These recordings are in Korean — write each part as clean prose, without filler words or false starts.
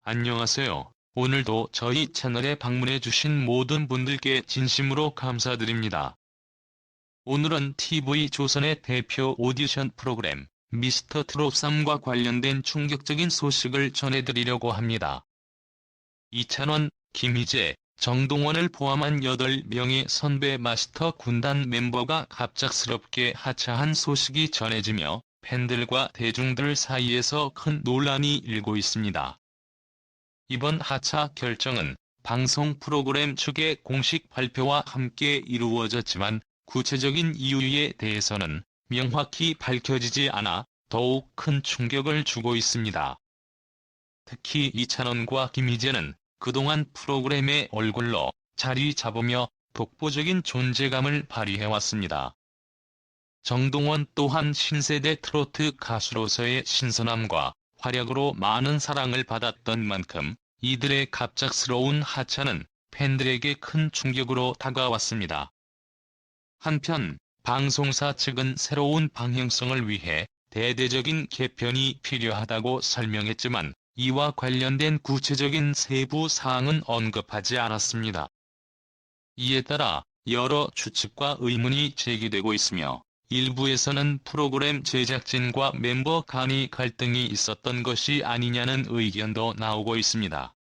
안녕하세요. 오늘도 저희 채널에 방문해주신 모든 분들께 진심으로 감사드립니다. 오늘은 TV조선의 대표 오디션 프로그램 미스터 트롯 3과 관련된 충격적인 소식을 전해드리려고 합니다. 이찬원, 김희재, 정동원을 포함한 8명의 선배 마스터 군단 멤버가 갑작스럽게 하차한 소식이 전해지며 팬들과 대중들 사이에서 큰 논란이 일고 있습니다. 이번 하차 결정은 방송 프로그램 측의 공식 발표와 함께 이루어졌지만 구체적인 이유에 대해서는 명확히 밝혀지지 않아 더욱 큰 충격을 주고 있습니다. 특히 이찬원과 김희재는 그동안 프로그램의 얼굴로 자리 잡으며 독보적인 존재감을 발휘해왔습니다. 정동원 또한 신세대 트로트 가수로서의 신선함과 활약으로 많은 사랑을 받았던 만큼 이들의 갑작스러운 하차는 팬들에게 큰 충격으로 다가왔습니다. 한편 방송사 측은 새로운 방향성을 위해 대대적인 개편이 필요하다고 설명했지만 이와 관련된 구체적인 세부 사항은 언급하지 않았습니다. 이에 따라 여러 추측과 의문이 제기되고 있으며 일부에서는 프로그램 제작진과 멤버 간의 갈등이 있었던 것이 아니냐는 의견도 나오고 있습니다.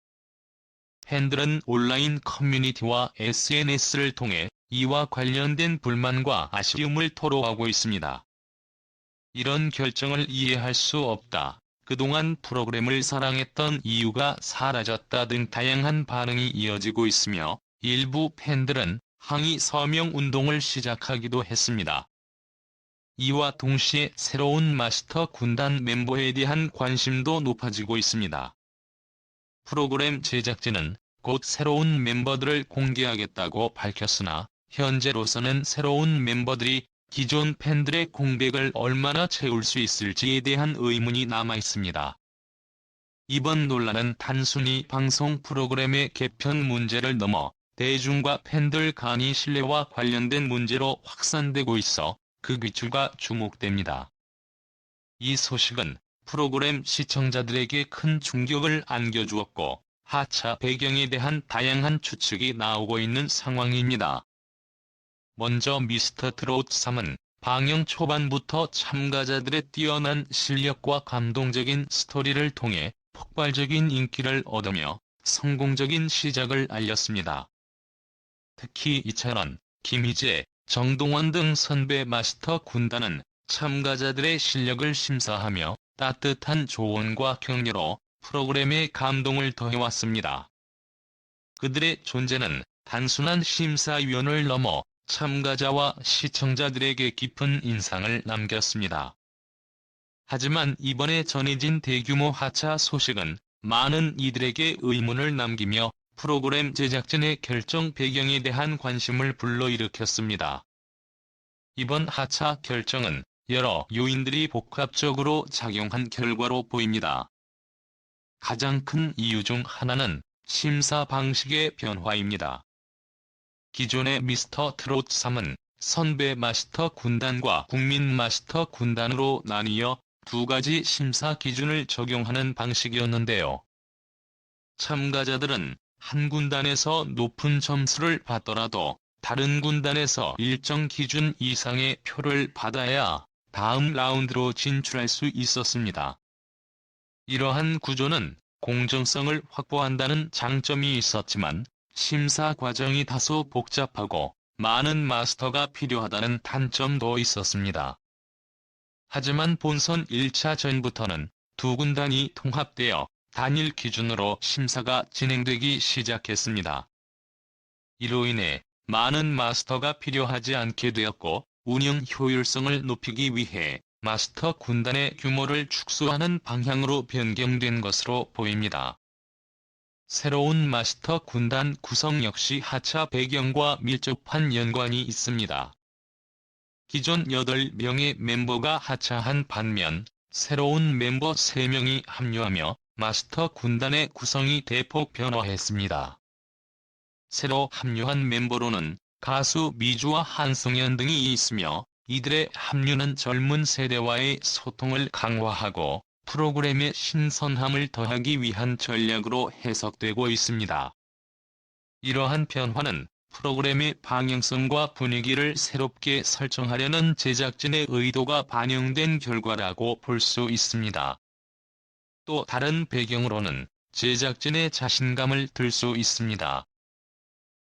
팬들은 온라인 커뮤니티와 SNS를 통해 이와 관련된 불만과 아쉬움을 토로하고 있습니다. 이런 결정을 이해할 수 없다. 그동안 프로그램을 사랑했던 이유가 사라졌다 등 다양한 반응이 이어지고 있으며 일부 팬들은 항의 서명 운동을 시작하기도 했습니다. 이와 동시에 새로운 마스터 군단 멤버에 대한 관심도 높아지고 있습니다. 프로그램 제작진은 곧 새로운 멤버들을 공개하겠다고 밝혔으나 현재로서는 새로운 멤버들이 기존 팬들의 공백을 얼마나 채울 수 있을지에 대한 의문이 남아 있습니다. 이번 논란은 단순히 방송 프로그램의 개편 문제를 넘어 대중과 팬들 간의 신뢰와 관련된 문제로 확산되고 있어 그 귀추가 주목됩니다. 이 소식은 프로그램 시청자들에게 큰 충격을 안겨주었고 하차 배경에 대한 다양한 추측이 나오고 있는 상황입니다. 먼저 미스터 트롯 3은 방영 초반부터 참가자들의 뛰어난 실력과 감동적인 스토리를 통해 폭발적인 인기를 얻으며 성공적인 시작을 알렸습니다. 특히 이찬원, 김희재, 정동원 등 선배 마스터 군단은 참가자들의 실력을 심사하며 따뜻한 조언과 격려로 프로그램에 감동을 더해왔습니다. 그들의 존재는 단순한 심사위원을 넘어 참가자와 시청자들에게 깊은 인상을 남겼습니다. 하지만 이번에 전해진 대규모 하차 소식은 많은 이들에게 의문을 남기며 프로그램 제작진의 결정 배경에 대한 관심을 불러일으켰습니다. 이번 하차 결정은 여러 요인들이 복합적으로 작용한 결과로 보입니다. 가장 큰 이유 중 하나는 심사 방식의 변화입니다. 기존의 미스터 트롯 3은 선배 마스터 군단과 국민 마스터 군단으로 나뉘어 두 가지 심사 기준을 적용하는 방식이었는데요. 참가자들은 한 군단에서 높은 점수를 받더라도 다른 군단에서 일정 기준 이상의 표를 받아야 다음 라운드로 진출할 수 있었습니다. 이러한 구조는 공정성을 확보한다는 장점이 있었지만 심사 과정이 다소 복잡하고 많은 마스터가 필요하다는 단점도 있었습니다. 하지만 본선 1차 전부터는 두 군단이 통합되어 단일 기준으로 심사가 진행되기 시작했습니다. 이로 인해 많은 마스터가 필요하지 않게 되었고 운영 효율성을 높이기 위해 마스터 군단의 규모를 축소하는 방향으로 변경된 것으로 보입니다. 새로운 마스터 군단 구성 역시 하차 배경과 밀접한 연관이 있습니다. 기존 8명의 멤버가 하차한 반면 새로운 멤버 3명이 합류하며 마스터 군단의 구성이 대폭 변화했습니다. 새로 합류한 멤버로는 가수 미주와 한승연 등이 있으며 이들의 합류는 젊은 세대와의 소통을 강화하고 프로그램의 신선함을 더하기 위한 전략으로 해석되고 있습니다. 이러한 변화는 프로그램의 방향성과 분위기를 새롭게 설정하려는 제작진의 의도가 반영된 결과라고 볼 수 있습니다. 또 다른 배경으로는 제작진의 자신감을 들 수 있습니다.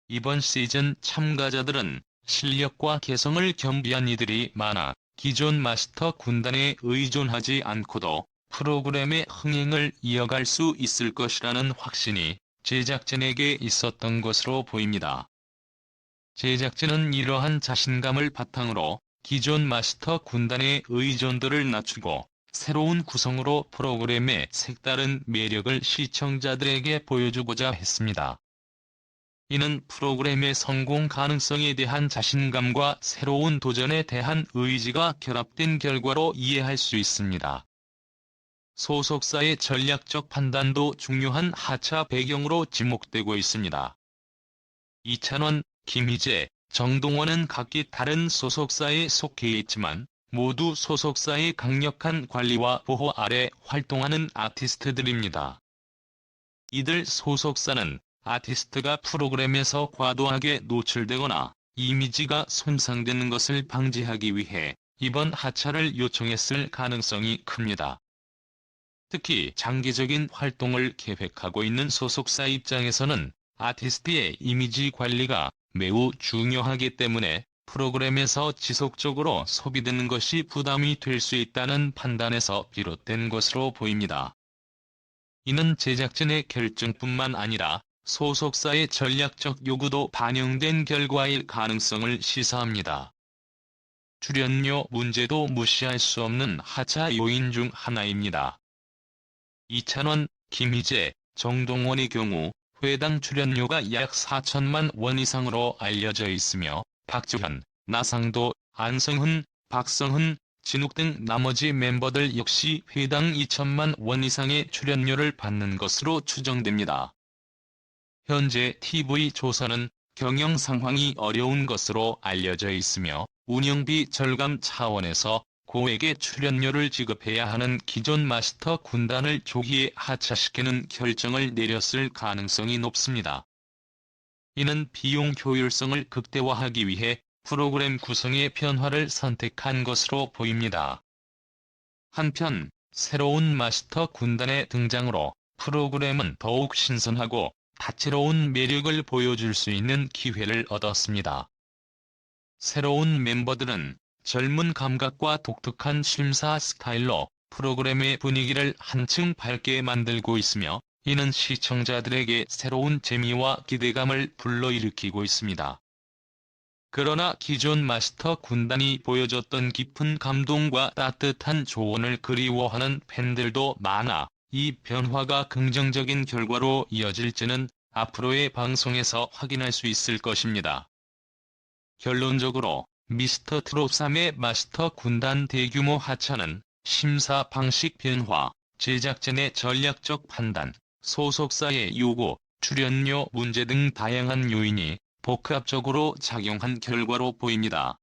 이번 시즌 참가자들은 실력과 개성을 겸비한 이들이 많아 기존 마스터 군단에 의존하지 않고도 프로그램의 흥행을 이어갈 수 있을 것이라는 확신이 제작진에게 있었던 것으로 보입니다. 제작진은 이러한 자신감을 바탕으로 기존 마스터 군단의 의존도를 낮추고 새로운 구성으로 프로그램의 색다른 매력을 시청자들에게 보여주고자 했습니다. 이는 프로그램의 성공 가능성에 대한 자신감과 새로운 도전에 대한 의지가 결합된 결과로 이해할 수 있습니다. 소속사의 전략적 판단도 중요한 하차 배경으로 지목되고 있습니다. 이찬원, 김희재, 정동원은 각기 다른 소속사에 속해 있지만 모두 소속사의 강력한 관리와 보호 아래 활동하는 아티스트들입니다. 이들 소속사는 아티스트가 프로그램에서 과도하게 노출되거나 이미지가 손상되는 것을 방지하기 위해 이번 하차를 요청했을 가능성이 큽니다. 특히 장기적인 활동을 계획하고 있는 소속사 입장에서는 아티스트의 이미지 관리가 매우 중요하기 때문에 프로그램에서 지속적으로 소비되는 것이 부담이 될 수 있다는 판단에서 비롯된 것으로 보입니다. 이는 제작진의 결정뿐만 아니라 소속사의 전략적 요구도 반영된 결과일 가능성을 시사합니다. 출연료 문제도 무시할 수 없는 하차 요인 중 하나입니다. 이찬원, 김희재, 정동원의 경우 회당 출연료가 약 4천만 원 이상으로 알려져 있으며 박주현, 나상도, 안성훈, 박성훈, 진욱 등 나머지 멤버들 역시 회당 2천만 원 이상의 출연료를 받는 것으로 추정됩니다. 현재 TV 조선은 경영 상황이 어려운 것으로 알려져 있으며 운영비 절감 차원에서 고액의 출연료를 지급해야 하는 기존 마스터 군단을 조기에 하차시키는 결정을 내렸을 가능성이 높습니다. 이는 비용 효율성을 극대화하기 위해 프로그램 구성의 변화를 선택한 것으로 보입니다. 한편 새로운 마스터 군단의 등장으로 프로그램은 더욱 신선하고 다채로운 매력을 보여줄 수 있는 기회를 얻었습니다. 새로운 멤버들은 젊은 감각과 독특한 심사 스타일로 프로그램의 분위기를 한층 밝게 만들고 있으며 이는 시청자들에게 새로운 재미와 기대감을 불러일으키고 있습니다. 그러나 기존 마스터 군단이 보여줬던 깊은 감동과 따뜻한 조언을 그리워하는 팬들도 많아 이 변화가 긍정적인 결과로 이어질지는 앞으로의 방송에서 확인할 수 있을 것입니다. 결론적으로 미스터트롯 3의 마스터 군단 대규모 하차는 심사 방식 변화, 제작진의 전략적 판단, 소속사의 요구, 출연료 문제 등 다양한 요인이 복합적으로 작용한 결과로 보입니다.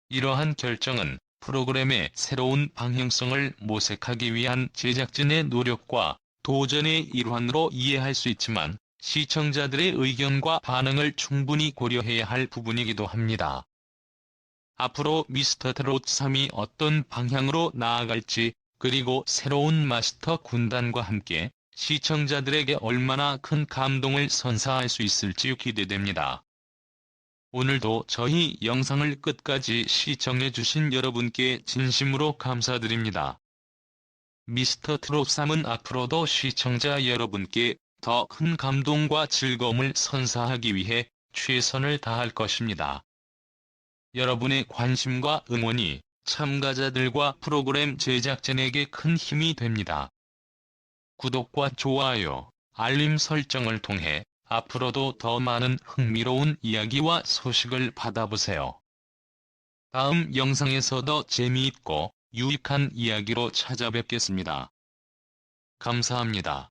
이러한 결정은 프로그램의 새로운 방향성을 모색하기 위한 제작진의 노력과 도전의 일환으로 이해할 수 있지만 시청자들의 의견과 반응을 충분히 고려해야 할 부분이기도 합니다. 앞으로 미스터트롯 3이 어떤 방향으로 나아갈지 그리고 새로운 마스터 군단과 함께 시청자들에게 얼마나 큰 감동을 선사할 수 있을지 기대됩니다. 오늘도 저희 영상을 끝까지 시청해주신 여러분께 진심으로 감사드립니다. 미스터트롯 3은 앞으로도 시청자 여러분께 더 큰 감동과 즐거움을 선사하기 위해 최선을 다할 것입니다. 여러분의 관심과 응원이 참가자들과 프로그램 제작진에게 큰 힘이 됩니다. 구독과 좋아요, 알림 설정을 통해 앞으로도 더 많은 흥미로운 이야기와 소식을 받아보세요. 다음 영상에서 더 재미있고 유익한 이야기로 찾아뵙겠습니다. 감사합니다.